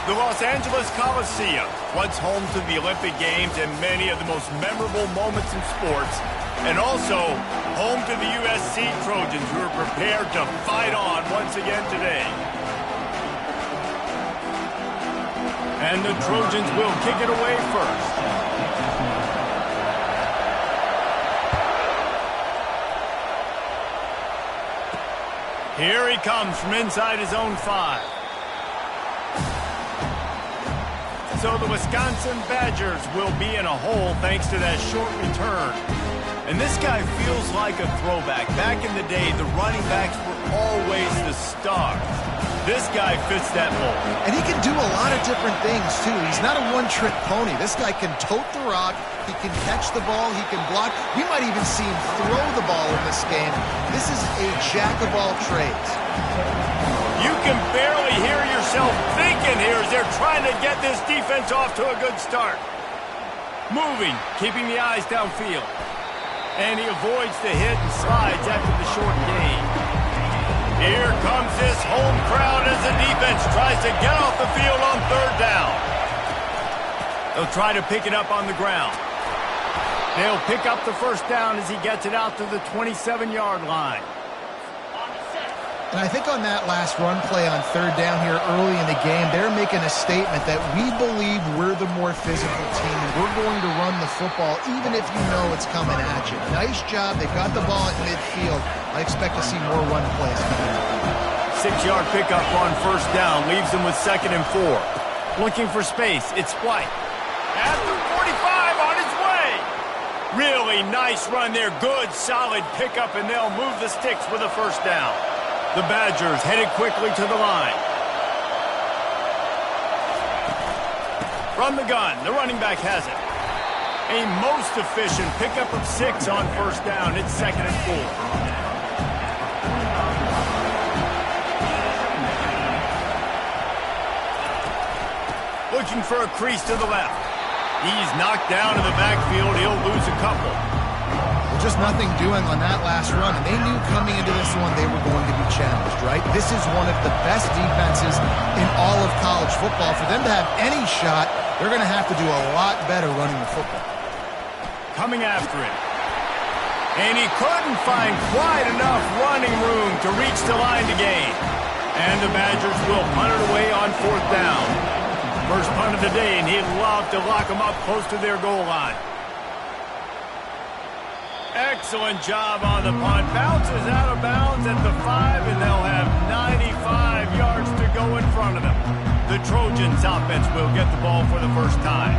The Los Angeles Coliseum, once home to the Olympic Games and many of the most memorable moments in sports, and also home to the USC Trojans, who are prepared to fight on once again today. And the Trojans will kick it away first. Here he comes from inside his own 5. So the Wisconsin Badgers will be in a hole thanks to that short return. And this guy feels like a throwback. Back in the day, the running backs were always the stars. This guy fits that mold. And he can do a lot of different things, too. He's not a one-trick pony. This guy can tote the rock. He can catch the ball. He can block. We might even see him throw the ball in this game. This is a jack of all trades. You can barely hear yourself thinking here as they're trying to get this defense off to a good start. Moving, keeping the eyes downfield. And he avoids the hit and slides after the short gain. Here comes this home crowd as the defense tries to get off the field on 3rd down. They'll try to pick it up on the ground. They'll pick up the 1st down as he gets it out to the 27-yard line. And I think on that last run play on 3rd down here early in the game, they're making a statement that we believe we're the more physical team and we're going to run the football even if you know it's coming at you. Nice job. They got the ball at midfield. I expect to see more run plays coming up. 6-yard pickup on 1st down leaves them with 2nd and 4. Looking for space. It's White. At the 45 on his way. Really nice run there. Good, solid pickup, and they'll move the sticks with a 1st down. The Badgers headed quickly to the line. From the gun, the running back has it. A most efficient pickup of 6 on 1st down. It's 2nd and 4. Looking for a crease to the left. He's knocked down in the backfield. He'll lose a couple. Just nothing doing on that last run, and they knew coming into this one they were going to be challenged, right? This is one of the best defenses in all of college football. For them to have any shot, they're going to have to do a lot better running the football. Coming after him. And he couldn't find quite enough running room to reach the line to gain. And the Badgers will punt it away on 4th down. First punt of the day, and he'd love to lock them up close to their goal line. Excellent job on the punt. Bounces out of bounds at the 5, and they'll have 95 yards to go in front of them. The Trojans offense will get the ball for the 1st time.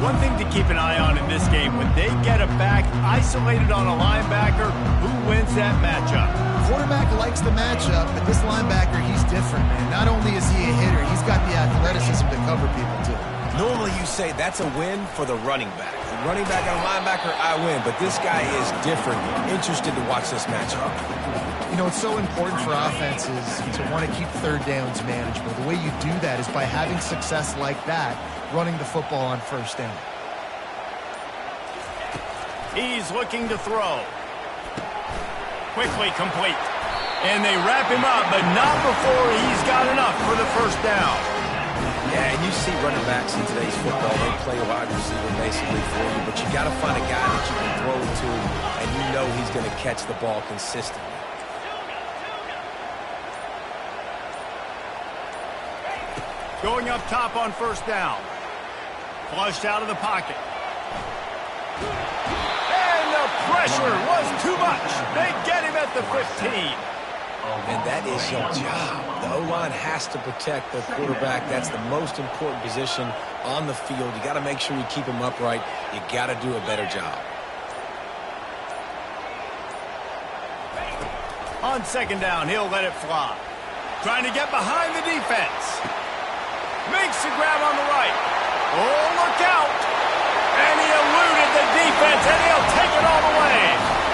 One thing to keep an eye on in this game, when they get a back isolated on a linebacker, who wins that matchup? Quarterback likes the matchup, but this linebacker, he's different, man. Not only is he a hitter, he's got the athleticism to cover people, too. Normally you say that's a win for the running back. The running back and a linebacker, I win. But this guy is different. Interested to watch this matchup. You know, it's so important for offenses to want to keep 3rd downs manageable. The way you do that is by having success like that, running the football on 1st down. He's looking to throw. Quickly complete. And they wrap him up, but not before he's got enough for the 1st down. Yeah, and you see running backs in today's football, they play a wide receiver basically for you, but you got to find a guy that you can throw to, and you know he's going to catch the ball consistently. Going up top on 1st down. Flushed out of the pocket. And the pressure was too much. They get him at the 15. And that is your job. The O-line has to protect their quarterback. That's the most important position on the field. You got to make sure you keep him upright. You got to do a better job. On 2nd down, he'll let it fly. Trying to get behind the defense. Makes the grab on the right. Oh, look out. And he eluded the defense, and he'll take it all the way.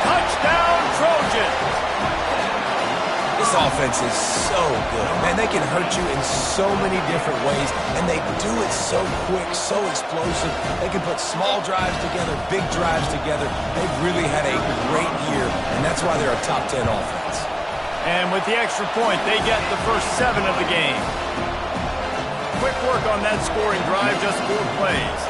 Touchdown, Trojans. This offense is so good. Man, they can hurt you in so many different ways, and they do it so quick, so explosive. They can put small drives together, big drives together. They've really had a great year, and that's why they're a top 10 offense. And with the extra point, they get the first 7 of the game. quick work on that scoring drive, just 4 plays.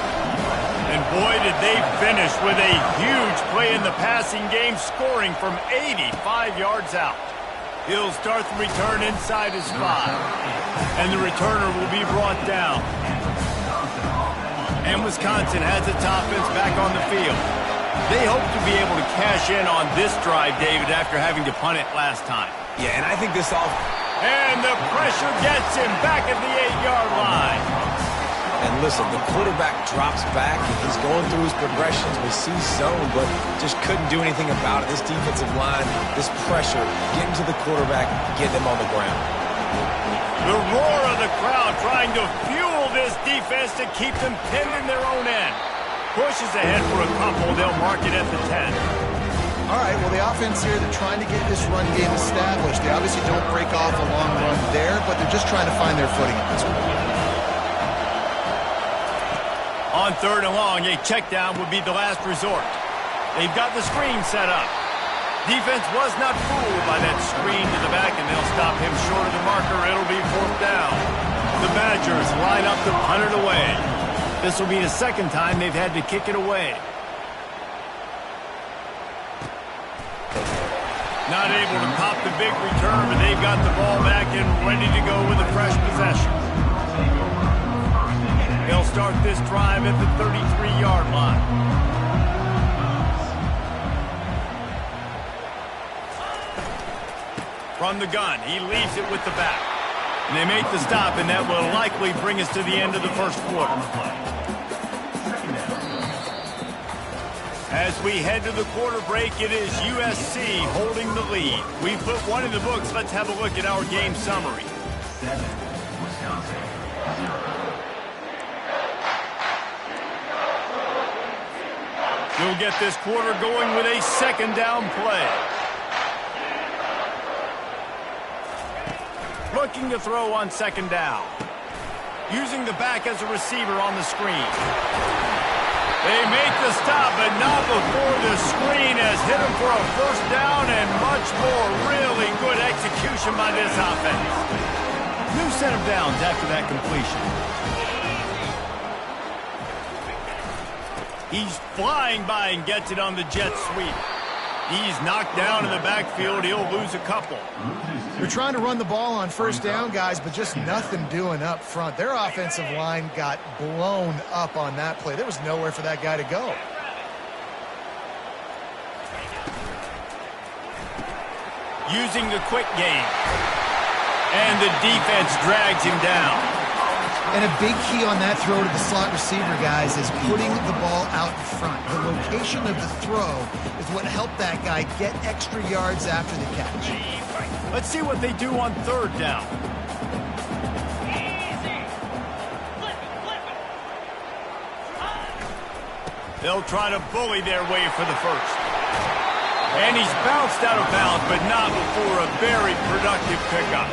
And boy, did they finish with a huge play in the passing game, scoring from 85 yards out. He'll start the return inside his 5. And the returner will be brought down. And Wisconsin has its offense back on the field. They hope to be able to cash in on this drive, David, after having to punt it last time. Yeah, and I think this all... And the pressure gets him back at the 8-yard line. And listen, the quarterback drops back. He's going through his progressions. We see zone, but just couldn't do anything about it. This defensive line, this pressure, getting to the quarterback, get them on the ground. The roar of the crowd trying to fuel this defense to keep them pinned in their own end. Pushes ahead for a couple. They'll mark it at the 10. All right, well, the offense here, they're trying to get this run game established. They obviously don't break off a long run there, but they're just trying to find their footing at this point. On 3rd and long, a check down would be the last resort. They've got the screen set up. Defense was not fooled by that screen to the back, and they'll stop him short of the marker. It'll be 4th down. The Badgers line up to punt it away. This will be the 2nd time they've had to kick it away. Not able to pop the big return, but they've got the ball back and ready to go with a fresh possession. They'll start this drive at the 33-yard line. From the gun, he leaves it with the back. And they make the stop, and that will likely bring us to the end of the 1st quarter. As we head to the quarter break, it is USC holding the lead. We put one in the books. Let's have a look at our game summary. 7, Wisconsin, 0. We'll get this quarter going with a 2nd down play. Looking to throw on 2nd down. Using the back as a receiver on the screen. They make the stop, but not before the screen has hit him for a 1st down and much more. Really good execution by this offense. New set of downs after that completion. He's flying by and gets it on the jet sweep. He's knocked down in the backfield. He'll lose a couple. They're trying to run the ball on 1st down, guys, but just nothing doing up front. Their offensive line got blown up on that play. There was nowhere for that guy to go. Using the quick game. And the defense drags him down. And a big key on that throw to the slot receiver, guys, is putting the ball out in front. The location of the throw is what helped that guy get extra yards after the catch. Let's see what they do on 3rd down. They'll try to bully their way for the 1st. And he's bounced out of bounds, but not before a very productive pickup.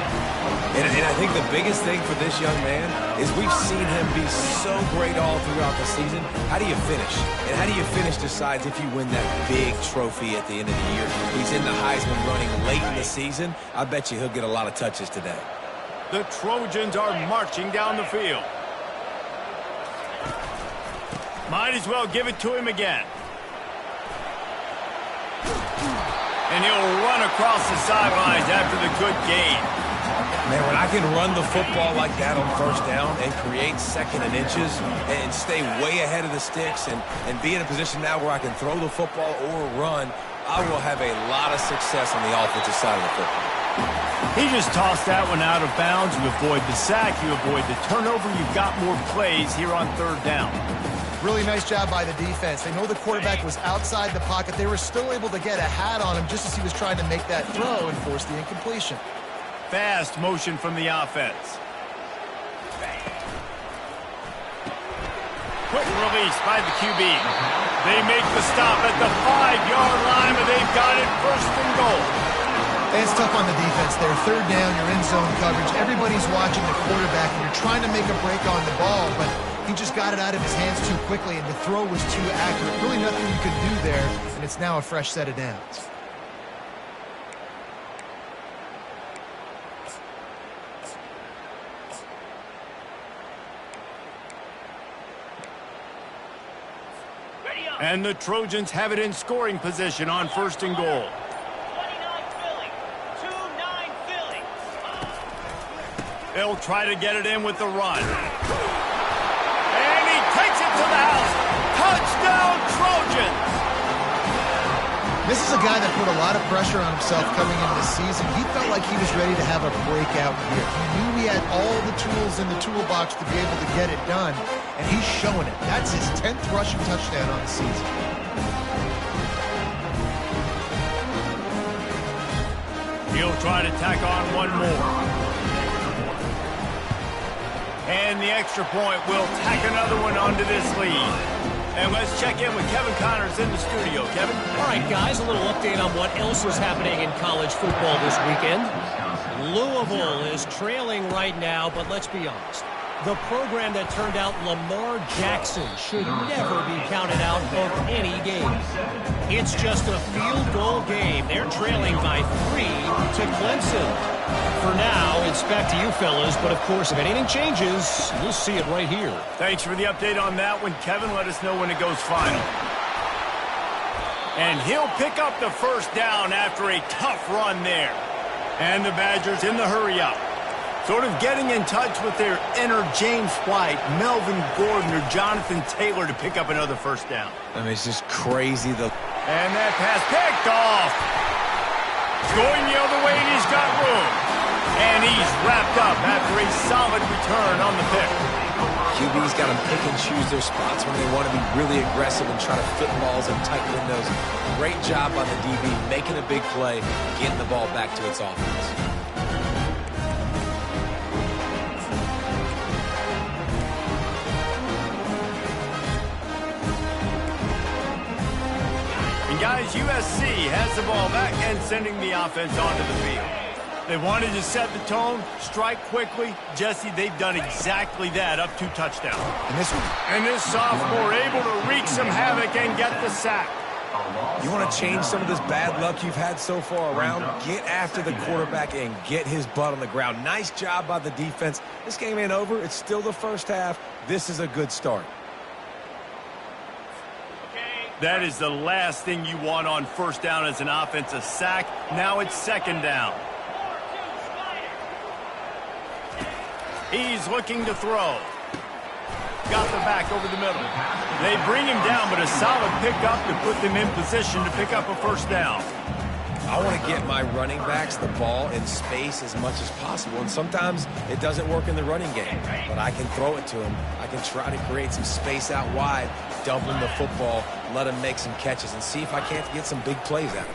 And I think the biggest thing for this young man is we've seen him be so great all throughout the season. How do you finish? And how do you finish decides if you win that big trophy at the end of the year. He's in the Heisman running late in the season. I bet you he'll get a lot of touches today. The Trojans are marching down the field. Might as well give it to him again. And he'll run across the sidelines after the good gain. Man, when I can run the football like that on 1st down and create 2nd and inches and stay way ahead of the sticks and be in a position now where I can throw the football or run, I will have a lot of success on the offensive side of the football. He just tossed that one out of bounds. You avoid the sack, you avoid the turnover. You've got more plays here on 3rd down. Really nice job by the defense. They know the quarterback was outside the pocket. They were still able to get a hat on him just as he was trying to make that throw and force the incompletion. Fast motion from the offense. Quick release by the QB. They make the stop at the 5-yard line, but they've got it 1st and goal. It's tough on the defense there. 3rd down, you're in zone coverage. Everybody's watching the quarterback, and you're trying to make a break on the ball, but he just got it out of his hands too quickly, and the throw was too accurate. Really nothing you could do there, and it's now a fresh set of downs. And the Trojans have it in scoring position on 1st and goal. 29 Philly. 2-9 Philly. They'll try to get it in with the run. And he takes it to the house. Touchdown, Trojans! This is a guy that put a lot of pressure on himself coming into the season. He felt like he was ready to have a breakout year. He knew he had all the tools in the toolbox to be able to get it done, and he's showing it. That's his 10th rushing touchdown on the season. He'll try to tack on one more. And the extra point will tack another one onto this lead. And let's check in with Kevin Connors in the studio. Kevin? All right, guys, a little update on what else is happening in college football this weekend. Louisville is trailing right now, but let's be honest. The program that turned out Lamar Jackson should never be counted out of any game. It's just a field goal game. They're trailing by 3 to Clemson. For now, it's back to you fellas, but of course, if anything changes, you'll see it right here. Thanks for the update on that one, Kevin. Let us know when it goes final. And he'll pick up the 1st down after a tough run there. And the Badgers in the hurry-up. Sort of getting in touch with their inner James White, Melvin Gordon, or Jonathan Taylor to pick up another 1st down. I mean, it's just crazy. And that pass picked off. It's going the other way, and he's got room. And he's wrapped up after a solid return on the pick. QB's got to pick and choose their spots when they want to be really aggressive and try to fit balls in tight windows. Great job by the DB, making a big play, getting the ball back to its offense. And guys, USC has the ball back and sending the offense onto the field. They wanted to set the tone, strike quickly. Jesse, they've done exactly that, up 2 touchdowns. And this sophomore able to wreak some havoc and get the sack. You want to change some of this bad luck you've had so far around? Get after the quarterback and get his butt on the ground. Nice job by the defense. This game ain't over. It's still the 1st half. This is a good start. That is the last thing you want on 1st down as an offense, a sack. Now it's 2nd down. He's looking to throw. Got the back over the middle. They bring him down, but a solid pickup to put them in position to pick up a 1st down. I want to get my running backs the ball in space as much as possible, and sometimes it doesn't work in the running game, but I can throw it to them. I can try to create some space out wide, dump him the football, let him make some catches, and see if I can't get some big plays out of him.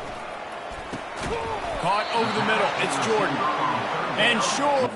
Caught over the middle. It's Jordan. And sure.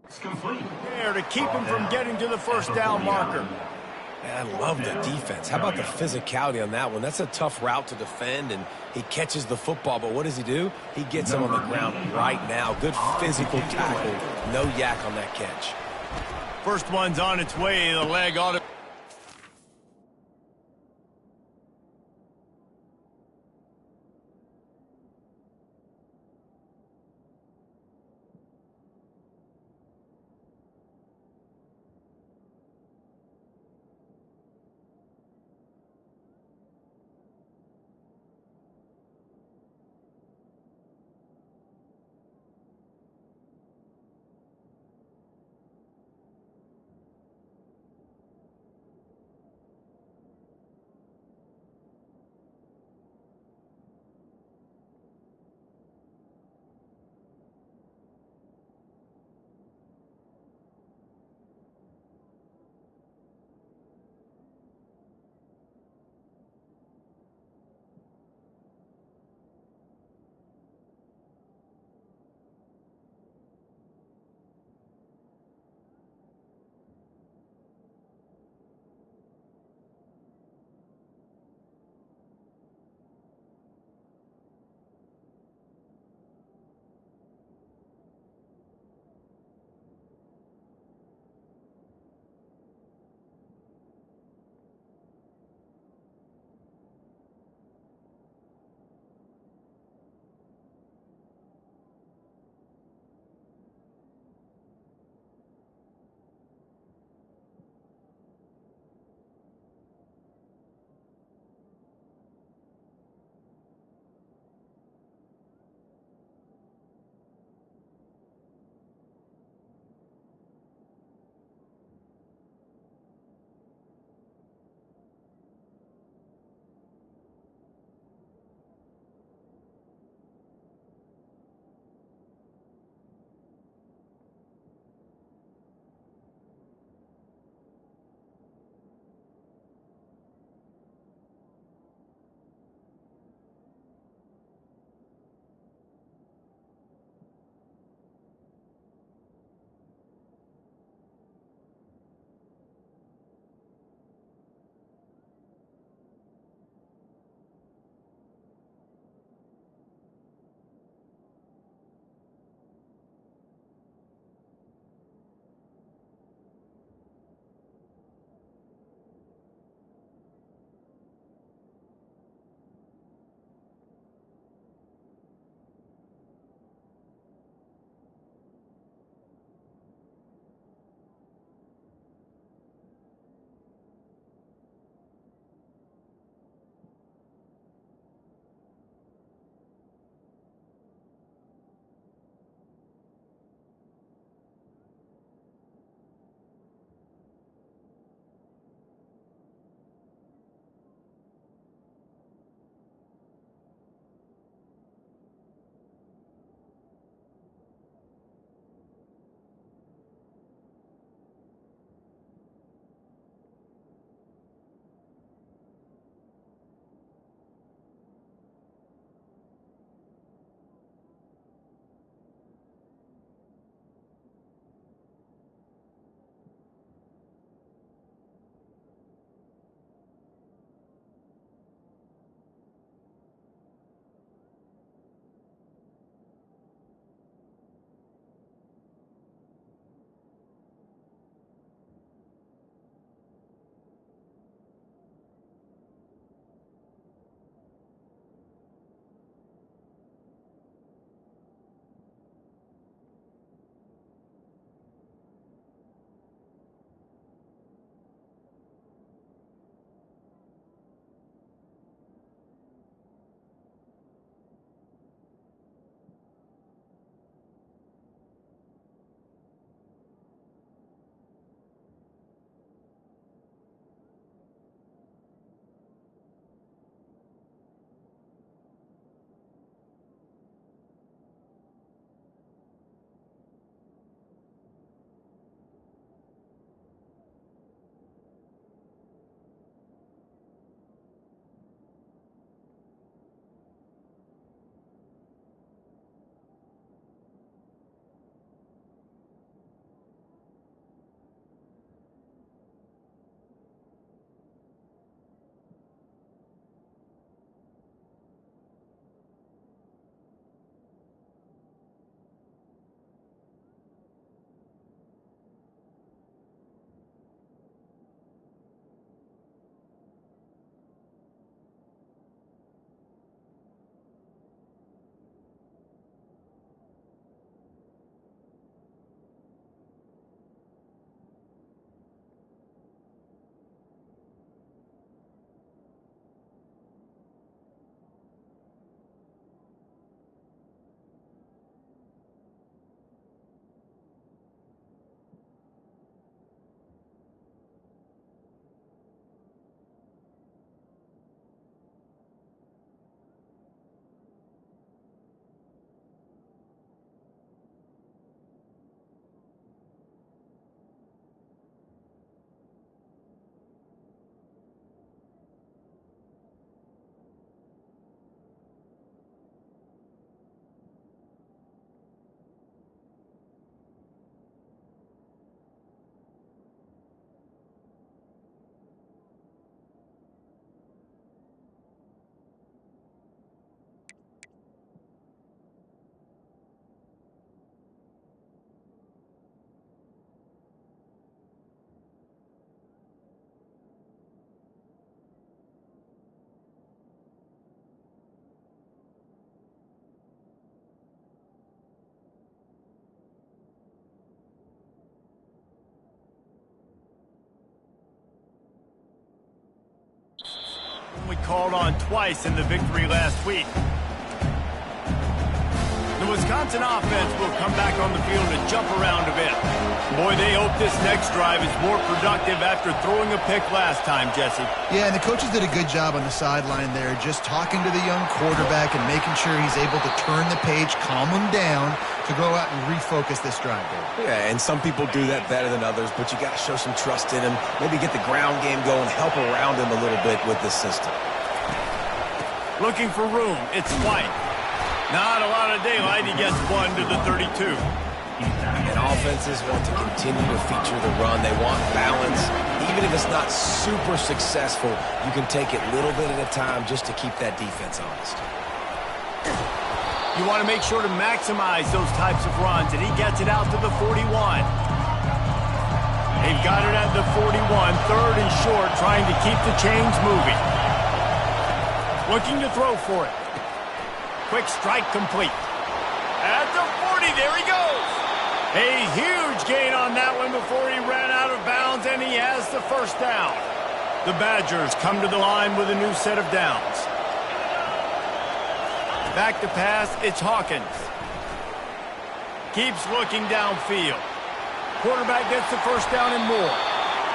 It's complete. There to keep him from getting to the 1st down marker. Man, I love the defense. How about the physicality on that one? That's a tough route to defend, and he catches the football, but what does he do? He gets him on the ground right now. Good physical tackle. No yak on that catch. First one's on its way. The leg ought to... called on twice in the victory last week. The Wisconsin offense will come back on the field and jump around a bit. Boy, they hope this next drive is more productive after throwing a pick last time, Jesse. Yeah, and the coaches did a good job on the sideline there, just talking to the young quarterback and making sure he's able to turn the page, calm him down, to go out and refocus this drive. Yeah, and some people do that better than others, but you got to show some trust in him, maybe get the ground game going, help around him a little bit with this system. Looking for room, it's White. Not a lot of daylight, he gets 1 to the 32. And offenses want to continue to feature the run. They want balance. Even if it's not super successful, you can take it little bit at a time just to keep that defense honest. You want to make sure to maximize those types of runs, and he gets it out to the 41. They've got it at the 41, 3rd and short, trying to keep the chains moving. Looking to throw for it. Quick strike complete. At the 40, there he goes. A huge gain on that one before he ran out of bounds, and he has the first down. The Badgers come to the line with a new set of downs. Back to pass, it's Hawkins. Keeps looking downfield. Quarterback gets the first down and more.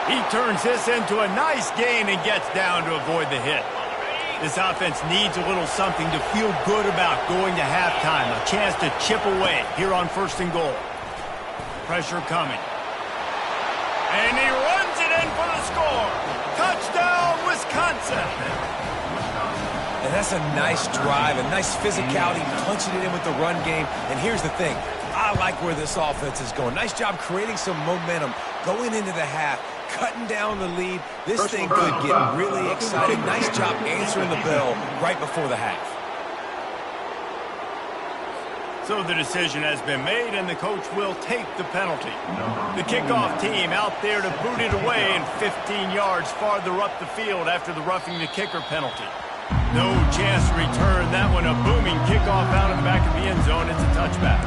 He turns this into a nice gain and gets down to avoid the hit. This offense needs a little something to feel good about going to halftime. A chance to chip away here on 1st and goal. Pressure coming. And he runs it in for the score. Touchdown, Wisconsin. And that's a nice drive, a nice physicality, punching it in with the run game. And here's the thing. I like where this offense is going. Nice job creating some momentum going into the half, cutting down the lead. This thing could get really exciting. Nice job answering the bell right before the half. So the decision has been made, and the coach will take the penalty. The kickoff team out there to boot it away and 15 yards farther up the field after the roughing the kicker penalty. No chance to return that one. A booming kickoff out of the back of the end zone. It's a touchback.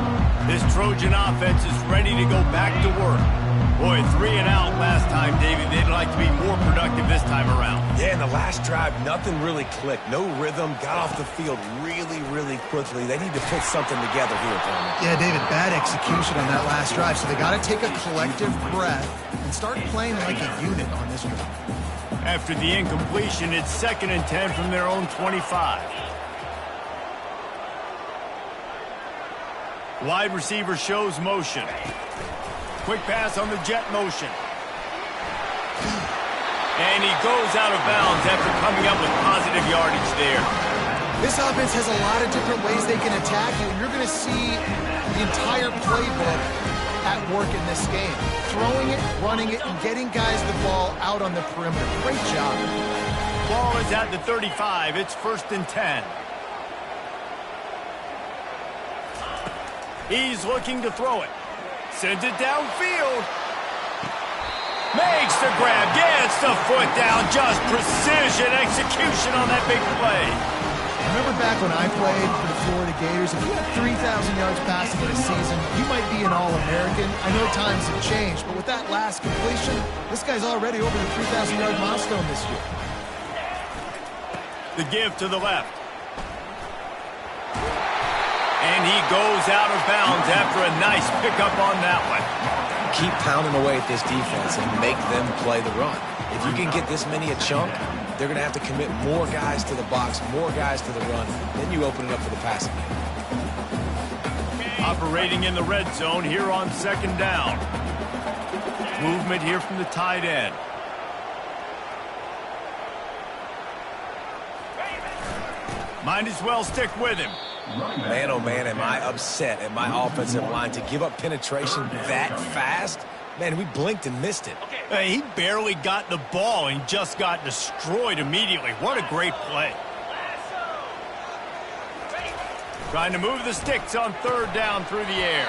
This Trojan offense is ready to go back to work. Boy, 3 and out last time, David. They'd like to be more productive this time around. Yeah, in the last drive, nothing really clicked. No rhythm. Got off the field really, really quickly. They need to put something together here, Palmer. Yeah, David, bad execution on that last drive. So they got to take a collective breath and start playing like a unit on this drive. After the incompletion, it's 2nd and 10 from their own 25. Wide receiver shows motion. Quick pass on the jet motion. And he goes out of bounds after coming up with positive yardage there. This offense has a lot of different ways they can attack you, and you're going to see the entire playbook at work in this game. Throwing it, running it, and getting guys the ball out on the perimeter. Great job. Ball is at the 35. It's 1st and 10. He's looking to throw it. Sends it downfield. Makes the grab. Gets the foot down. Just precision execution on that big play. Remember back when I played for the Florida Gators, if you had 3,000 yards passing in a season, you might be an All-American. I know times have changed, but with that last completion, this guy's already over the 3,000-yard milestone this year. The give to the left. And he goes out of bounds after a nice pickup on that one. Keep pounding away at this defense and make them play the run. If you can get this many a chunk, they're going to have to commit more guys to the box, more guys to the run. Then you open it up for the passing game. Operating in the red zone here on 2nd down. Movement here from the tight end. Might as well stick with him. Man, oh man, am I upset at my offensive line to give up penetration that fast? Man, we blinked and missed it. He barely got the ball and just got destroyed immediately. What a great play. Trying to move the sticks on 3rd down through the air.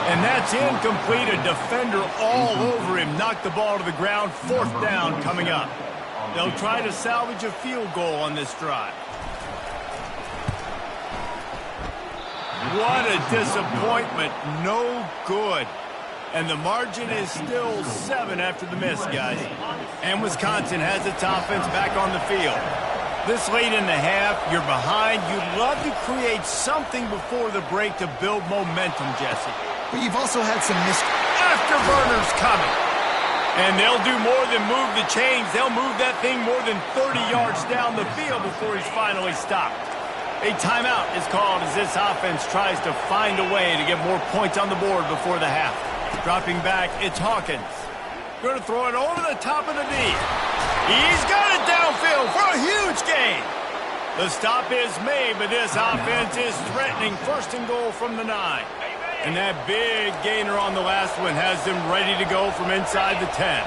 And that's incomplete. A defender all over him. Knocked the ball to the ground. 4th down coming up. They'll try to salvage a field goal on this drive. What a disappointment. No good. And the margin is still 7 after the miss, guys. And Wisconsin has its offense back on the field. This late in the half, you're behind. You'd love to create something before the break to build momentum, Jesse. But you've also had some missed afterburners coming. And they'll do more than move the chains. They'll move that thing more than 30 yards down the field before he's finally stopped. A timeout is called as this offense tries to find a way to get more points on the board before the half. Dropping back, it's Hawkins. Going to throw it over the top of the D. He's got it downfield for a huge gain. The stop is made, but this offense is threatening first and goal from the 9. And that big gainer on the last one has them ready to go from inside the 10.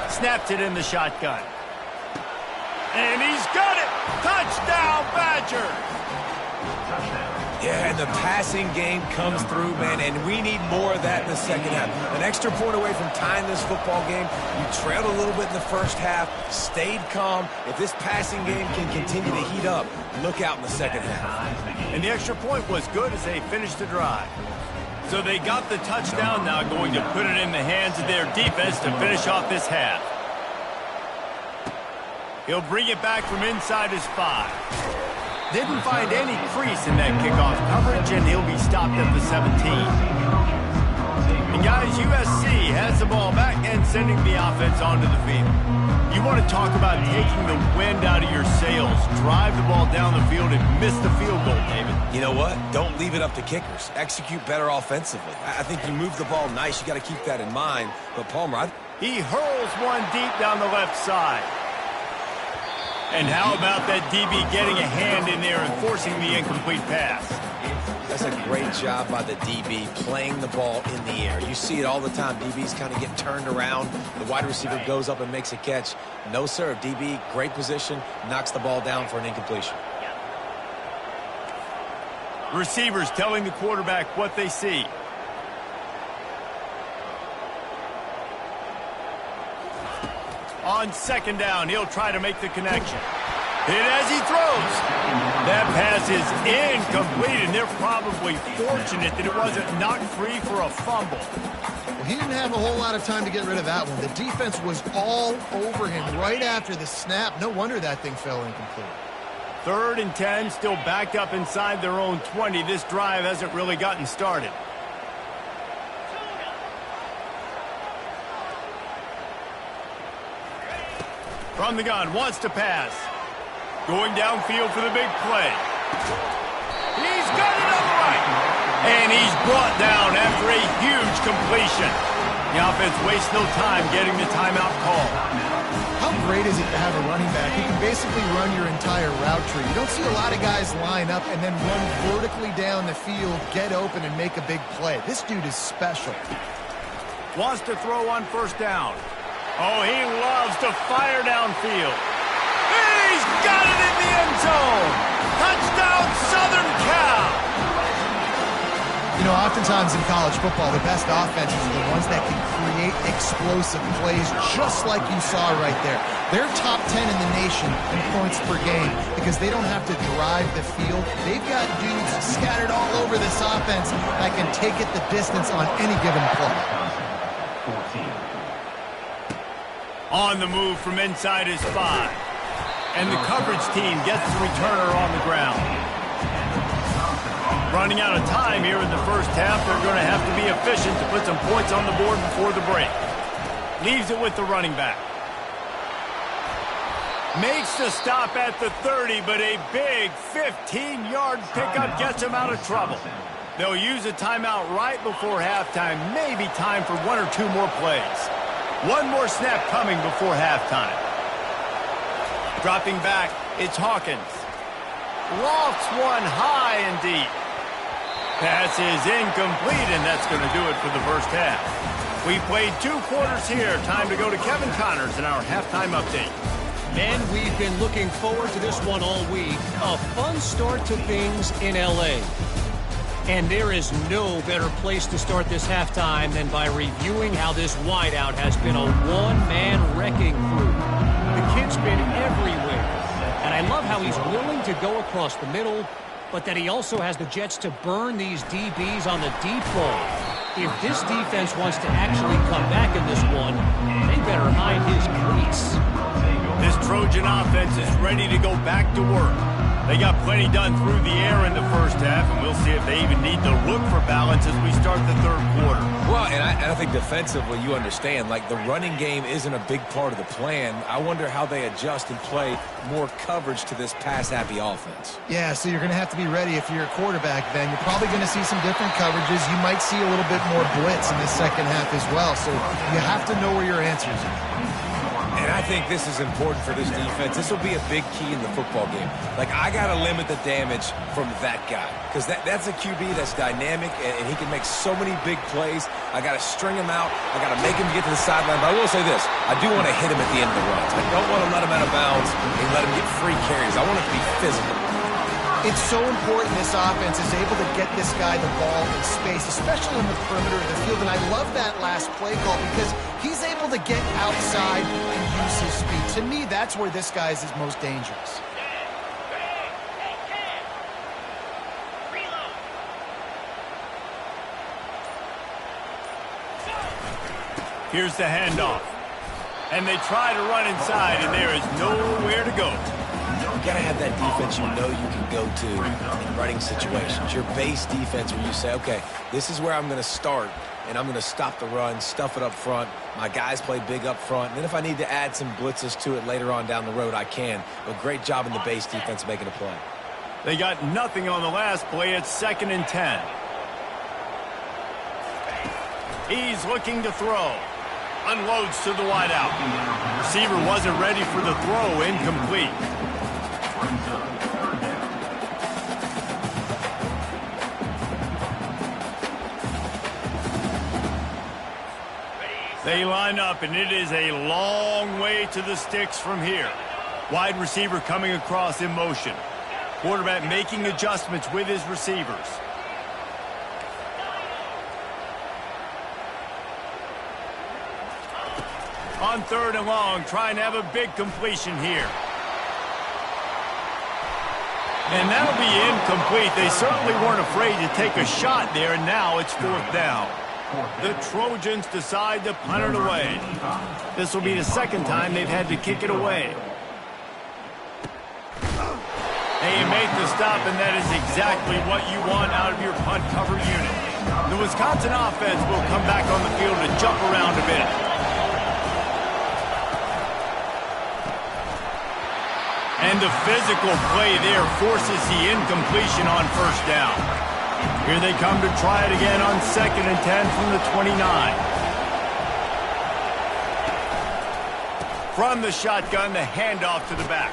Snapped it in the shotgun. And he's got it! Touchdown, Badgers! Yeah, and the passing game comes through, man, and we need more of that in the second half. An extra point away from tying this football game. You trailed a little bit in the first half, stayed calm. If this passing game can continue to heat up, look out in the second half. And the extra point was good as they finished the drive. So they got the touchdown, now going to put it in the hands of their defense to finish off this half. He'll bring it back from inside his 5. Didn't find any crease in that kickoff coverage, and he'll be stopped at the 17. And guys, USC has the ball back and sending the offense onto the field. You want to talk about taking the wind out of your sails. Drive the ball down the field and miss the field goal, David. You know what? Don't leave it up to kickers. Execute better offensively. I think you move the ball nice. You got to keep that in mind. But Palmer, he hurls one deep down the left side. And how about that DB getting a hand in there and forcing the incomplete pass? That's a great job by the DB playing the ball in the air. You see it all the time. DBs kind of get turned around. The wide receiver goes up and makes a catch. No, sir. DB, great position, knocks the ball down for an incompletion. Receivers telling the quarterback what they see. On second down, he'll try to make the connection. Hit as he throws. That pass is incomplete, and they're probably fortunate that it wasn't knocked free for a fumble. Well, he didn't have a whole lot of time to get rid of that one. The defense was all over him right after the snap. No wonder that thing fell incomplete. 3rd and 10, still backed up inside their own 20. This drive hasn't really gotten started. From the gun, wants to pass. Going downfield for the big play. He's got it on the right. And he's brought down after a huge completion. The offense wastes no time getting the timeout call. How great is it to have a running back who can basically run your entire route tree? You don't see a lot of guys line up and then run vertically down the field, get open, and make a big play. This dude is special. Wants to throw on first down. Oh, he loves to fire downfield. He's got it in the end zone. Touchdown, Southern Cal. You know, oftentimes in college football, the best offenses are the ones that can create explosive plays, just like you saw right there. They're top 10 in the nation in points per game because they don't have to drive the field. They've got dudes scattered all over this offense that can take it the distance on any given play. On the move from inside his 5. And the coverage team gets the returner on the ground. Running out of time here in the first half. They're going to have to be efficient to put some points on the board before the break. Leaves it with the running back. Makes the stop at the 30, but a big 15-yard pickup gets him out of trouble. They'll use a timeout right before halftime. Maybe time for 1 or 2 more plays. One more snap coming before halftime. Dropping back, it's Hawkins. Lofts one high and deep. Pass is incomplete, and that's going to do it for the first half. We played 2 quarters here. Time to go to Kevin Connors in our halftime update. Men, we've been looking forward to this one all week. A fun start to things in L.A. And there is no better place to start this halftime than by reviewing how this wideout has been a one-man wrecking crew. The kid's been everywhere. And I love how he's willing to go across the middle, but that he also has the Jets to burn these DBs on the deep ball. If this defense wants to actually come back in this one, they better hide his cleats. Trojan offense is ready to go back to work. They got plenty done through the air in the first half, and we'll see if they even need to look for balance as we start the third quarter. Well, and I think defensively, you understand, like the running game isn't a big part of the plan. I wonder how they adjust and play more coverage to this pass-happy offense. Yeah, so you're going to have to be ready if you're a quarterback then. You're probably going to see some different coverages. You might see a little bit more blitz in the second half as well, so you have to know where your answers are. And I think this is important for this defense. This will be a big key in the football game. Like, I got to limit the damage from that guy because that's a QB that's dynamic, and he can make so many big plays. I got to string him out. I got to make him get to the sideline. But I will say this. I do want to hit him at the end of the runs. I don't want to let him out of bounds and let him get free carries. I want it to be physical. It's so important this offense is able to get this guy the ball in space, especially on the perimeter of the field. And I love that last play call because he's able to get outside and use his speed. To me, that's where this guy is his most dangerous. Here's the handoff. And they try to run inside, and there is nowhere to go. You got to have that defense you know you can go to in running situations. Your base defense where you say, okay, this is where I'm going to start, and I'm going to stop the run, stuff it up front. My guys play big up front. And then if I need to add some blitzes to it later on down the road, I can. But great job in the base defense making a play. They got nothing on the last play. It's 2nd and 10. He's looking to throw. Unloads to the wideout. Receiver wasn't ready for the throw. Incomplete. They line up, and it is a long way to the sticks from here. Wide receiver coming across in motion. Quarterback making adjustments with his receivers. On 3rd and long, trying to have a big completion here. And that'll be incomplete. They certainly weren't afraid to take a shot there, and now it's 4th down. The Trojans decide to punt it away. This will be the 2nd time they've had to kick it away. They make the stop, and that is exactly what you want out of your punt cover unit. The Wisconsin offense will come back on the field to jump around a bit. And the physical play there forces the incompletion on 1st down. Here they come to try it again on 2nd and 10 from the 29. From the shotgun, the handoff to the back.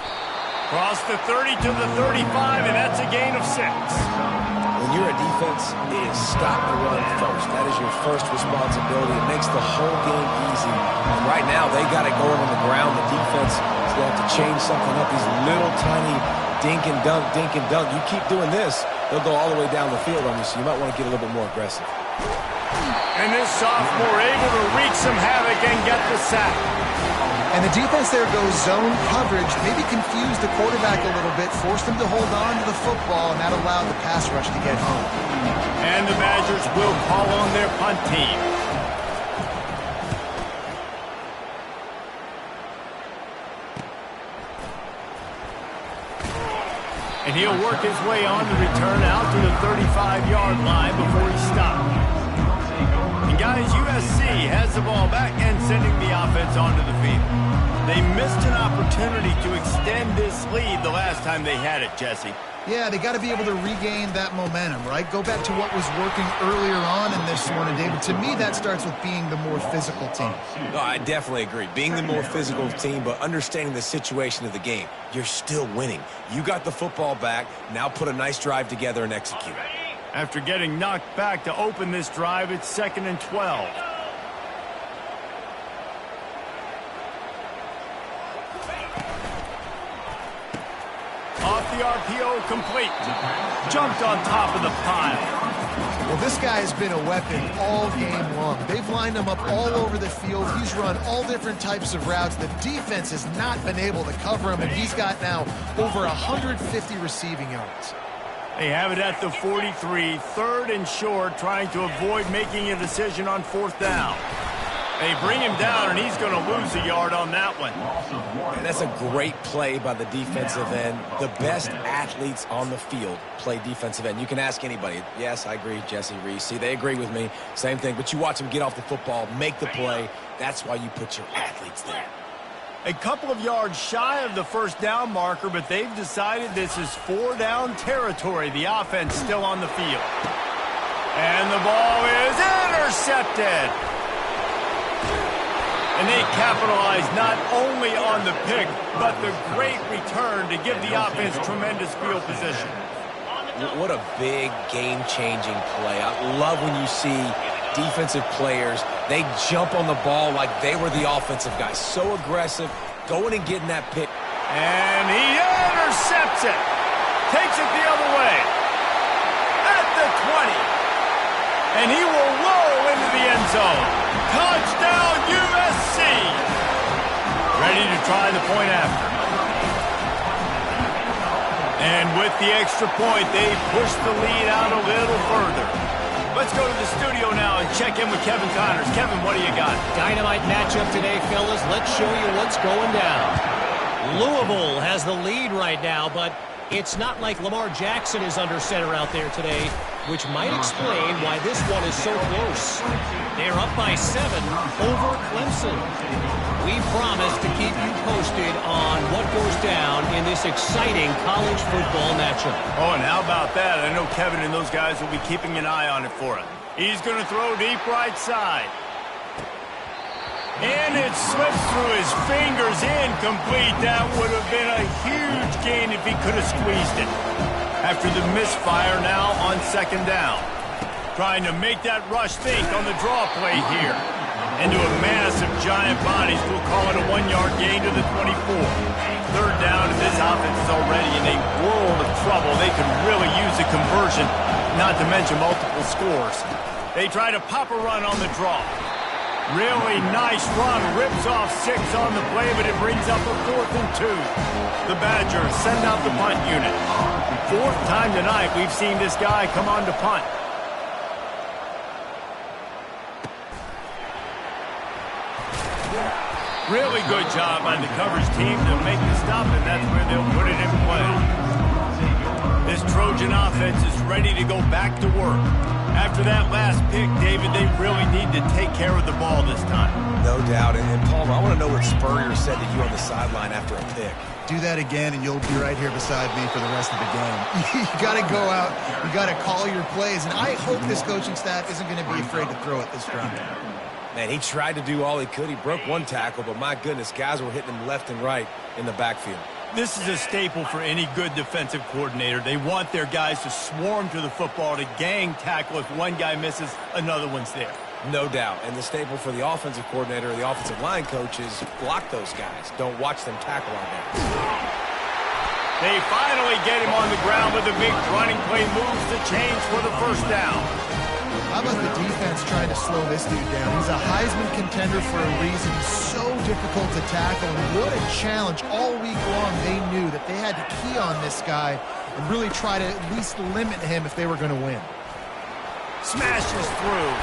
Cross the 30 to the 35, and that's a gain of 6. When you're a defense, it is stop the run first. That is your first responsibility. It makes the whole game easy. And right now, they got it going on the ground. The defense is going to have to change something up. These little tiny dink and dunk, dink and dunk. You keep doing this, they'll go all the way down the field on you, so you might want to get a little bit more aggressive. And this sophomore able to wreak some havoc and get the sack. And the defense there goes zone coverage, maybe confused the quarterback a little bit, forced him to hold on to the football, and that allowed the pass rush to get home. And the Badgers will call on their punt team. And he'll work his way on to return out to the 35-yard line before he stops. And guys, USC has the ball back and sending the offense onto the field. They missed an opportunity to extend this lead the last time they had it, Jesse. Yeah, they got to be able to regain that momentum, right? Go back to what was working earlier on in this one. And David, to me, that starts with being the more physical team. No, I definitely agree. Being the more physical team, but understanding the situation of the game. You're still winning. You got the football back. Now put a nice drive together and execute. After getting knocked back to open this drive, it's 2nd and 12. Off the RPO, complete. Jumped on top of the pile. Well, this guy has been a weapon all game long. They've lined him up all over the field. He's run all different types of routes. The defense has not been able to cover him, and he's got now over 150 receiving yards. They have it at the 43, 3rd and short, trying to avoid making a decision on 4th down. They bring him down, and he's going to lose a yard on that one. And that's a great play by the defensive end. The best athletes on the field play defensive end. You can ask anybody. Yes, I agree, Jesse Reese. See, they agree with me. Same thing. But you watch them get off the football, make the play. That's why you put your athletes there. A couple of yards shy of the first down marker, but they've decided this is 4-down territory. The offense still on the field. And the ball is intercepted. And they capitalize not only on the pick, but the great return to give the offense tremendous field position. What a big game-changing play. I love when you see defensive players, they jump on the ball like they were the offensive guys. So aggressive, going and getting that pick. And he intercepts it. Takes it the other way. At the 20. And he will roll into the end zone. Touchdown, USC! Ready to try the point after. And with the extra point, they push the lead out a little further. Let's go to the studio now and check in with Kevin Connors. Kevin, what do you got? Dynamite matchup today, fellas. Let's show you what's going down. Louisville has the lead right now, but it's not like Lamar Jackson is under center out there today, which might explain why this one is so close. They're up by 7 over Clemson. We promise to keep you posted on what goes down in this exciting college football matchup. Oh, and how about that? I know Kevin and those guys will be keeping an eye on it for us. He's going to throw deep right side. And it slips through his fingers, incomplete. That would have been a huge gain if he could have squeezed it. After the misfire now on second down. Trying to make that rush think on the draw play here. Into a mass of giant bodies. We'll call it a 1-yard gain to the 24. Third down, and this offense is already in a world of trouble. They could really use a conversion, not to mention multiple scores. They try to pop a run on the draw. Really nice run. Rips off 6 on the play, but it brings up a 4th and 2. The Badgers send out the punt unit. 4th time tonight we've seen this guy come on to punt. Really good job by the coverage team to make the stop, and that's where they'll put it in play. This Trojan offense is ready to go back to work. After that last pick, David, they really need to take care of the ball this time. No doubt. And Palmer, I want to know what Spurrier said to you on the sideline after a pick. Do that again, and you'll be right here beside me for the rest of the game. You got to go out. You got to call your plays, and I hope this coaching staff isn't going to be afraid to throw it this round. Man, he tried to do all he could. He broke one tackle, but my goodness, guys were hitting him left and right in the backfield. This is a staple for any good defensive coordinator. They want their guys to swarm to the football, to gang tackle. If one guy misses, another one's there. No doubt. And the staple for the offensive coordinator or the offensive line coach is block those guys. Don't watch them tackle on guys. They finally get him on the ground with a big running play. Moves the chains for the first down. How about the defense trying to slow this dude down? He's a Heisman contender for a reason. So difficult to tackle. And what a challenge. All week long, they knew that they had to key on this guy and really try to at least limit him if they were going to win. Smashes through.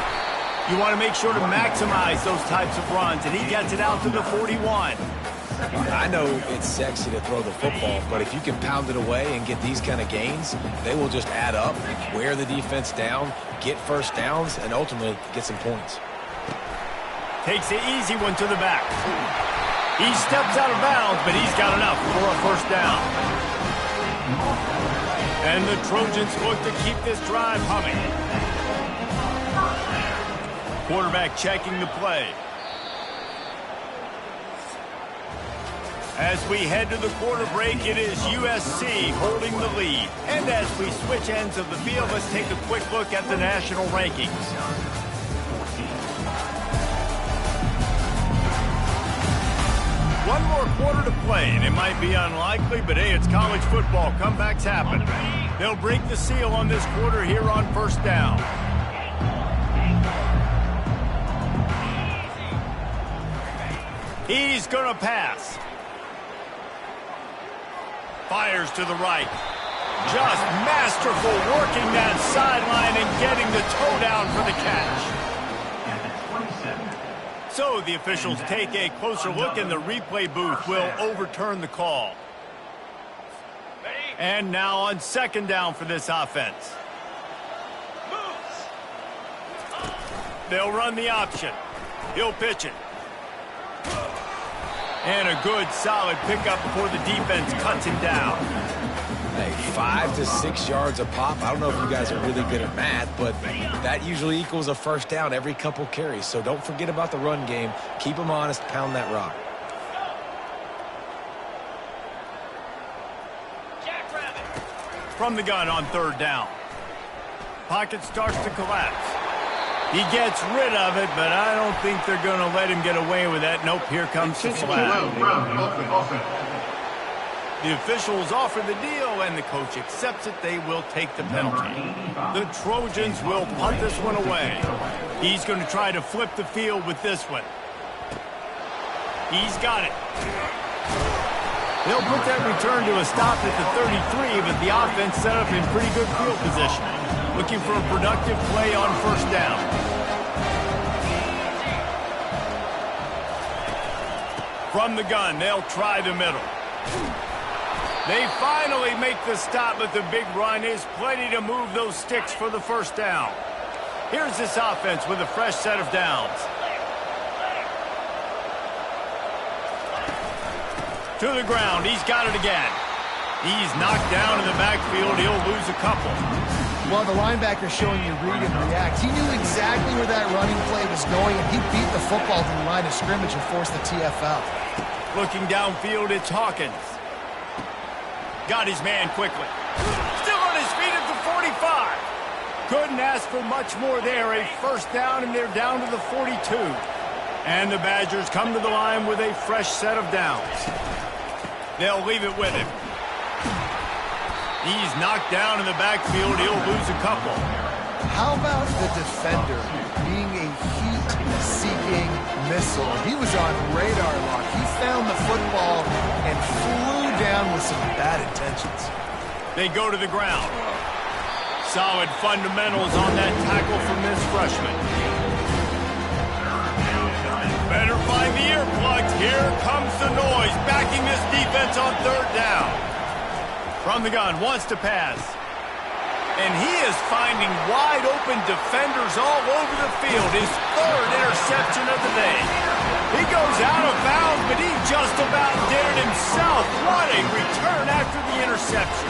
You want to make sure to maximize those types of runs, and he gets it out to the 41. I know it's sexy to throw the football, but if you can pound it away and get these kind of gains, they will just add up, wear the defense down, get first downs, and ultimately get some points. Takes the easy one to the back. He steps out of bounds, but he's got enough for a first down. And the Trojans look to keep this drive humming. Quarterback checking the play. As we head to the quarter break, it is USC holding the lead. And as we switch ends of the field, let's take a quick look at the national rankings. One more quarter to play, and it might be unlikely, but hey, it's college football. Comebacks happen. They'll break the seal on this quarter here on first down. He's going to pass. Fires to the right. Just masterful working that sideline and getting the toe down for the catch. So the officials take a closer look, and the replay booth will overturn the call. And now on second down for this offense. They'll run the option. He'll pitch it. And a good, solid pickup before the defense cuts him down. Hey, 5 to 6 yards a pop. I don't know if you guys are really good at math, but that usually equals a first down every couple carries. So don't forget about the run game. Keep them honest. Pound that rock. From the gun on third down. Pocket starts to collapse. He gets rid of it, but I don't think they're going to let him get away with that. Nope, here comes the flag. The officials offer the deal, and the coach accepts it. They will take the penalty. The Trojans will punt this one away. He's going to try to flip the field with this one. He's got it. They'll put that return to a stop at the 33, but the offense set up in pretty good field position. Looking for a productive play on first down. From the gun, they'll try the middle. They finally make the stop, but the big run is plenty to move those sticks for the first down. Here's this offense with a fresh set of downs. To the ground, he's got it again. He's knocked down in the backfield. He'll lose a couple. Well, the linebacker's showing you read and react. He knew exactly where that running play was going, and he beat the football to the line of scrimmage and forced the TFL. Looking downfield, it's Hawkins. Got his man quickly. Still on his feet at the 45. Couldn't ask for much more there. A first down, and they're down to the 42. And the Badgers come to the line with a fresh set of downs. They'll leave it with him. He's knocked down in the backfield. He'll lose a couple. How about the defender being a heat-seeking missile? He was on radar lock. He found the football and flew down with some bad intentions. They go to the ground. Solid fundamentals on that tackle from this freshman. Better find the earplugs. Here comes the noise, backing this defense on third down. From the gun, wants to pass. And he is finding wide open defenders all over the field. His third interception of the day. He goes out of bounds, but he just about did it himself. What a return after the interception.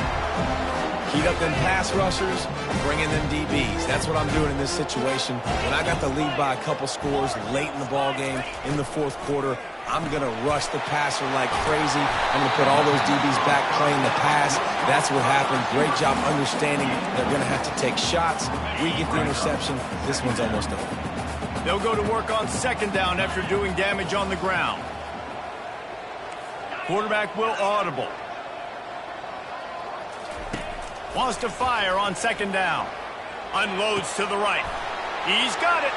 Heat up them pass rushers, bring in them DBs. That's what I'm doing in this situation. When I got the lead by a couple scores late in the ball game, in the fourth quarter, I'm going to rush the passer like crazy. I'm going to put all those DBs back playing the pass. That's what happened. Great job understanding they're going to have to take shots. We get the interception. This one's almost over. They'll go to work on second down after doing damage on the ground. Quarterback will audible. Wants to fire on second down. Unloads to the right. He's got it.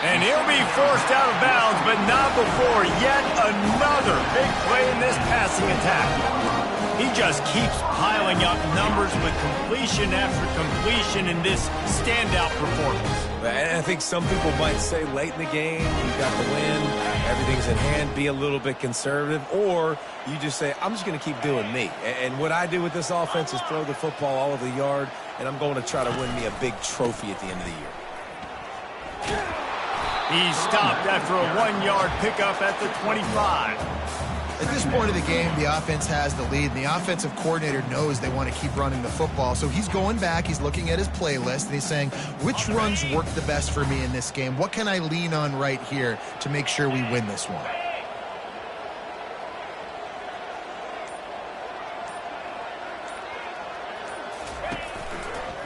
And he'll be forced out of bounds, but not before yet another big play in this passing attack. He just keeps piling up numbers with completion after completion in this standout performance. And I think some people might say late in the game, you got the win, everything's in hand, be a little bit conservative, or you just say, I'm just going to keep doing me. And what I do with this offense is throw the football all over the yard, and I'm going to try to win me a big trophy at the end of the year. He's stopped after a 1-yard pickup at the 25. At this point of the game, the offense has the lead, and the offensive coordinator knows they want to keep running the football. So he's going back, he's looking at his playlist, and he's saying, which runs work the best for me in this game? What can I lean on right here to make sure we win this one?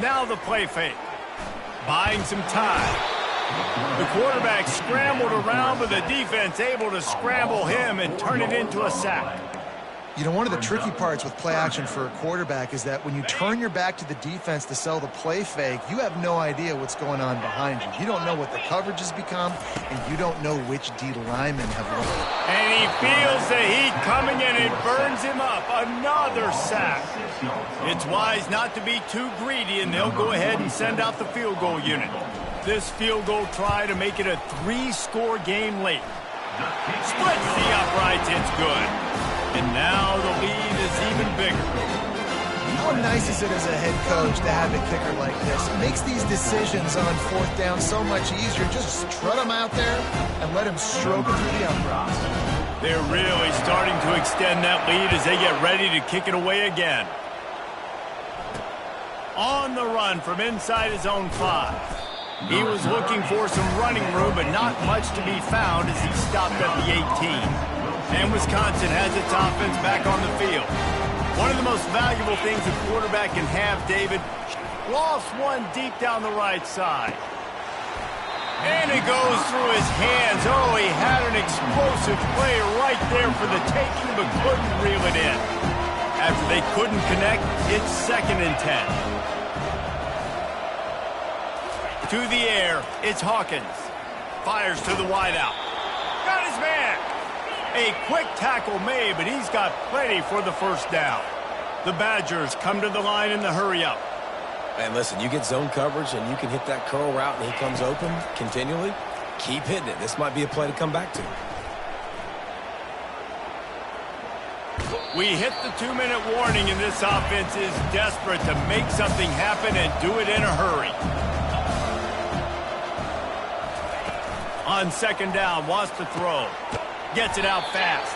Now the play fake. Buying some time. The quarterback scrambled around, but the defense able to scramble him and turn it into a sack. You know, one of the tricky parts with play action for a quarterback is that when you turn your back to the defense to sell the play fake, you have no idea what's going on behind you. You don't know what the coverage has become, and you don't know which D linemen have looked. And he feels the heat coming, and it burns him up. Another sack. It's wise not to be too greedy, and they'll go ahead and send out the field goal unit. this field goal try to make it a 3-score game late. Splits the uprights, it's good. And now the lead is even bigger. How nice is it as a head coach to have a kicker like this? It makes these decisions on 4th down so much easier. Just trot him out there and let him stroke it through the uprights. They're really starting to extend that lead as they get ready to kick it away again. On the run from inside his own 5. He was looking for some running room, but not much to be found as he stopped at the 18. And Wisconsin has its offense back on the field. One of the most valuable things a quarterback can have, David, lost one deep down the right side. And it goes through his hands. Oh, he had an explosive play right there for the taking, but couldn't reel it in. After they couldn't connect, it's 2nd and 10. To the air, it's Hawkins. Fires to the wideout. Got his man. A quick tackle made, but he's got plenty for the first down. The Badgers come to the line in the hurry-up. And listen, you get zone coverage and you can hit that curl route and he comes open continually. Keep hitting it. This might be a play to come back to. We hit the 2-minute warning, and this offense is desperate to make something happen and do it in a hurry. On 2nd down, wants to throw. Gets it out fast.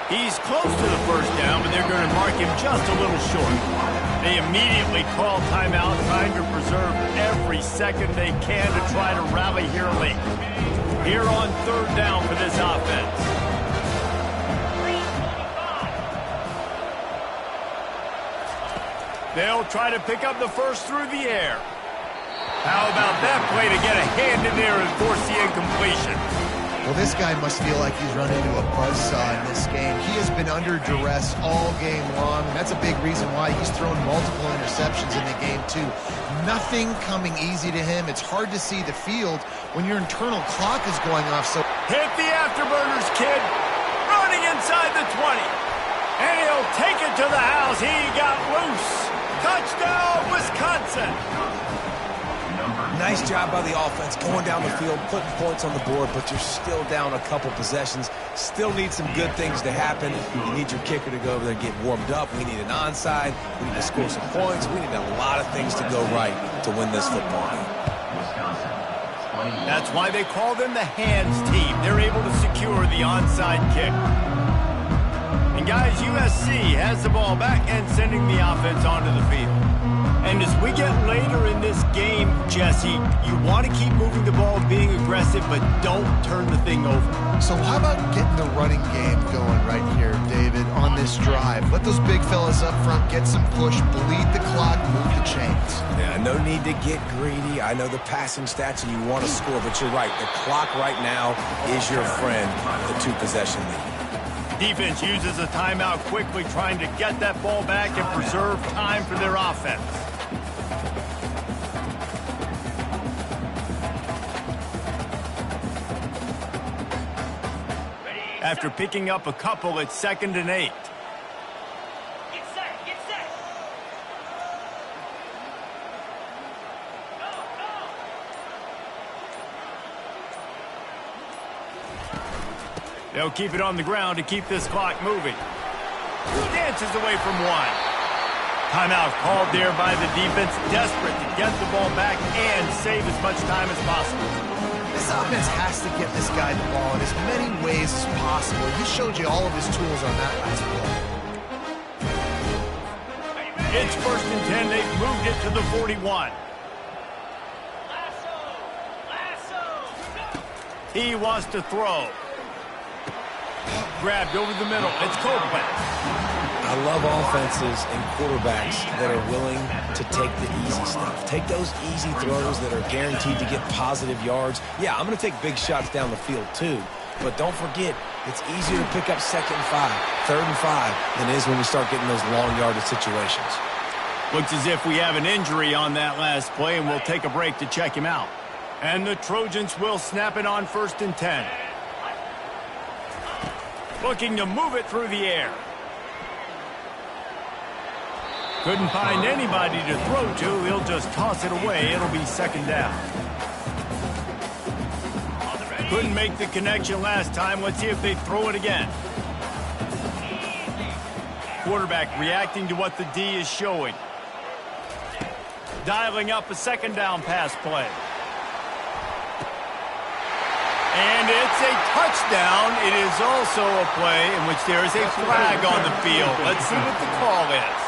He's close to the first down, but they're going to mark him just a little short. They immediately call timeout, trying to preserve every second they can to try to rally here late. Here on 3rd down for this offense. They'll try to pick up the first through the air. How about that play to get a hand in there and force the incompletion? Well, this guy must feel like he's run into a buzzsaw in this game. He has been under duress all game long, and that's a big reason why he's thrown multiple interceptions in the game, too. Nothing coming easy to him. It's hard to see the field when your internal clock is going off. So hit the afterburners, kid. Running inside the 20. And he'll take it to the house. He got loose. Touchdown, Wisconsin. Nice job by the offense going down the field, putting points on the board, but you're still down a couple possessions. Still need some good things to happen. You need your kicker to go over there and get warmed up. We need an onside. We need to score some points. We need a lot of things to go right to win this football game. That's why they call them the hands team. They're able to secure the onside kick. And guys, USC has the ball back and sending the offense onto the field. And as we get later in this game, Jesse, you want to keep moving the ball, being aggressive, but don't turn the thing over. So how about getting the running game going right here, David, on this drive? Let those big fellas up front get some push, bleed the clock, move the chains. Yeah, no need to get greedy. I know the passing stats and you want to score, but you're right. The clock right now is your friend, the 2-possession lead. Defense uses a timeout quickly, trying to get that ball back and preserve time for their offense. After picking up a couple, it's 2nd and 8. Get set, get set. Go, go. They'll keep it on the ground to keep this clock moving. Dances away from one. Timeout called there by the defense, desperate to get the ball back and save as much time as possible. This offense has to get this guy the ball in as many ways as possible. He showed you all of his tools on that last play. It's 1st and 10. They've moved it to the 41. Lasso. He wants to throw. Grabbed over the middle. It's Copeland. I love offenses and quarterbacks that are willing to take the easy stuff. Take those easy throws that are guaranteed to get positive yards. Yeah, I'm going to take big shots down the field too, but don't forget, it's easier to pick up 2nd and 5, 3rd and 5 than it is when we start getting those long yardage situations. Looks as if we have an injury on that last play, and we'll take a break to check him out. And the Trojans will snap it on 1st and 10. Looking to move it through the air. Couldn't find anybody to throw to. He'll just toss it away. It'll be 2nd down. Couldn't make the connection last time. Let's see if they throw it again. Quarterback reacting to what the D is showing. Dialing up a second down pass play. And it's a touchdown. It is also a play in which there is a flag on the field. Let's see what the call is.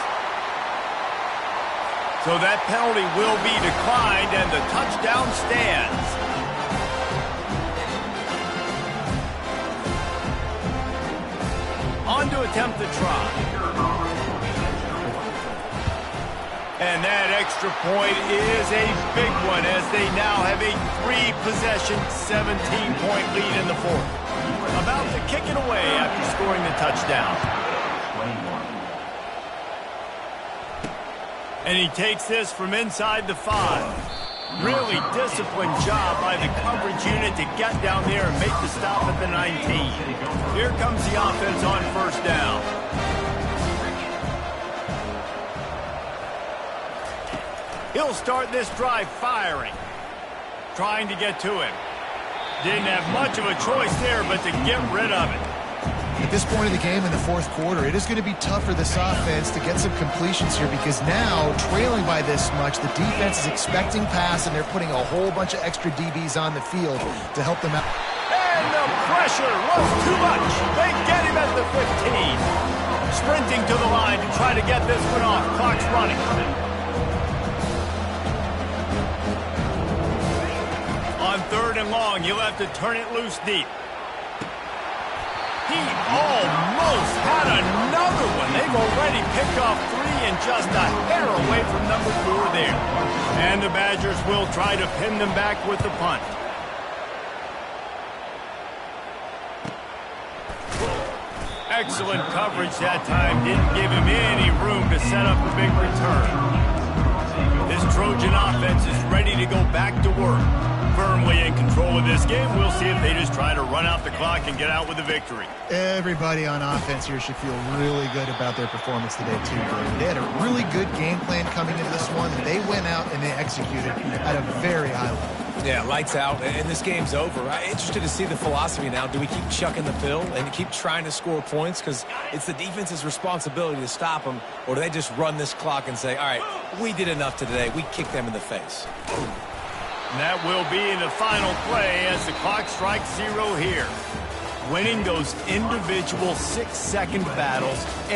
So that penalty will be declined, and the touchdown stands. On to attempt the try. And that extra point is a big one as they now have a 3-possession, 17-point lead in the fourth. About to kick it away after scoring the touchdown. And he takes this from inside the 5. Really disciplined job by the coverage unit to get down there and make the stop at the 19. Here comes the offense on first down. He'll start this drive firing. Trying to get to him. Didn't have much of a choice there, but to get rid of it. At this point of the game in the fourth quarter, it is going to be tough for this offense to get some completions here because now, trailing by this much, the defense is expecting pass, and they're putting a whole bunch of extra DBs on the field to help them out. And the pressure was too much. They get him at the 15. Sprinting to the line to try to get this one off. Clock's running. On third and long, you'll have to turn it loose deep. He almost had another one. They've already picked off 3 and just a hair away from number 4 there. And the Badgers will try to pin them back with the punt. Excellent coverage that time. Didn't give him any room to set up a big return. This Trojan offense is ready to go back to work. Firmly in control of this game. We'll see if they just try to run out the clock and get out with a victory. Everybody on offense here should feel really good about their performance today, too. They had a really good game plan coming into this one. They went out and they executed at a very high level. Yeah, lights out, and this game's over. I'm interested to see the philosophy now. Do we keep chucking the pill and keep trying to score points because it's the defense's responsibility to stop them, or do they just run this clock and say, all right, we did enough today. We kicked them in the face. And that will be the final play as the clock strikes 0 here. Winning those individual 6-second battles